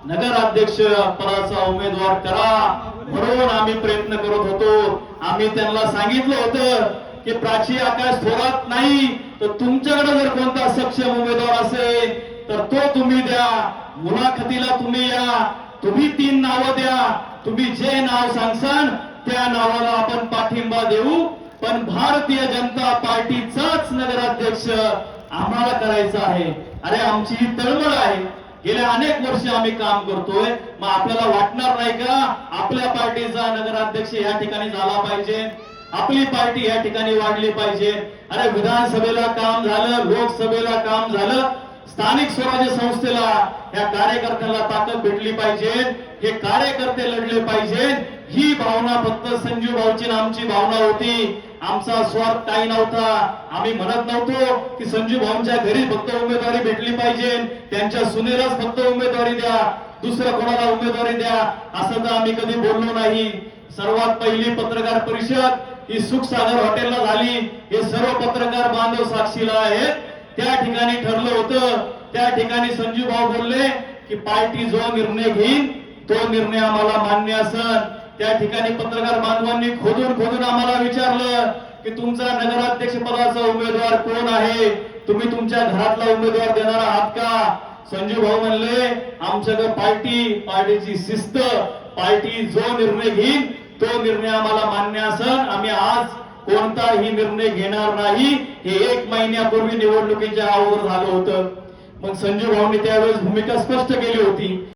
नगराध्यक्ष पदाचा उमेदवार करा म्हणून आम्ही प्रयत्न करत होतो। आम्ही त्यांना सांगितलं होतं की प्राची आकाश थोरात नाही तर तुमच्याकडे जर कोणता सक्षम उमेदवार असेल तर तो तुम्ही द्या, मुलाखतीला तुम्ही या, तुम्ही 3 नावं द्या, तुम्ही जे नाव सांगसान त्या नावाला आपण पाठिंबा देऊ, पण भारतीय जनता पार्टीचाच नगराध्यक्ष आम्हाला करायचा आहे। अरे आमची ही तळमळ आहे, गेल्या अनेक वर्ष आम्ही काम करतोय, मग आपल्याला वाटणार नाही का आपल्या पार्टीचा नगराध्यक्ष या ठिकाणी झाला पाहिजे, आपली पार्टी या ठिकाणी वाढली पाहिजे। अरे विधानसभेला काम झालं, लोकसभेला काम झालं, स्थानिक स्वराज्य संस्थेला या कार्यकर्त्यांना ताकद भेटली पाहिजे, हे कार्यकर्ते लढले पाहिजे, ही भावना फक्त संजू भाऊची आमची भावना होती। आमचा स्वार्थ काही नव्हता। आम्ही म्हणत नव्हतो की संजू भाऊंच्या घरी फक्त उमेदवारी भेटली पाहिजे, त्यांच्या सुनेलाच फक्त उमेदवारी द्या, दुसरं कोणाला उमेदवारी द्या, असं तर आम्ही कधी बोललो नाही। सर्वात पहिली पत्रकार परिषद ही सुखसागर हॉटेलला झाली, हे सर्व पत्रकार बांधव साक्षीला आहेत। त्या ठिकाणी ठरलं होतं, त्या ठिकाणी संजू भाऊ बोलले की पार्टी जो निर्णय घेईल तो निर्णय आम्हाला मान्य असेल। त्या ठिकाणी पत्रकार बांधवांनी खोदून आम्हाला विचारलं की तुमचा नगराध्यक्ष पदाचा उमेदवार कोण आहे, तुम्ही तुमच्या घरातला उमेदवार देणार आहात का? संजू भाऊ म्हणले आमच्याकडे पार्टीची शिस्त, पार्टी जो निर्णय घेईल तो निर्णय आम्हाला मान्य असेल, आम्ही आज कोणताही निर्णय घेणार नाही, हे 1 महिन्यापूर्वी निवडणुकीच्या अगोदर झालं होतं। मग संजू भाऊंनी त्यावेळेस भूमिका स्पष्ट केली होती।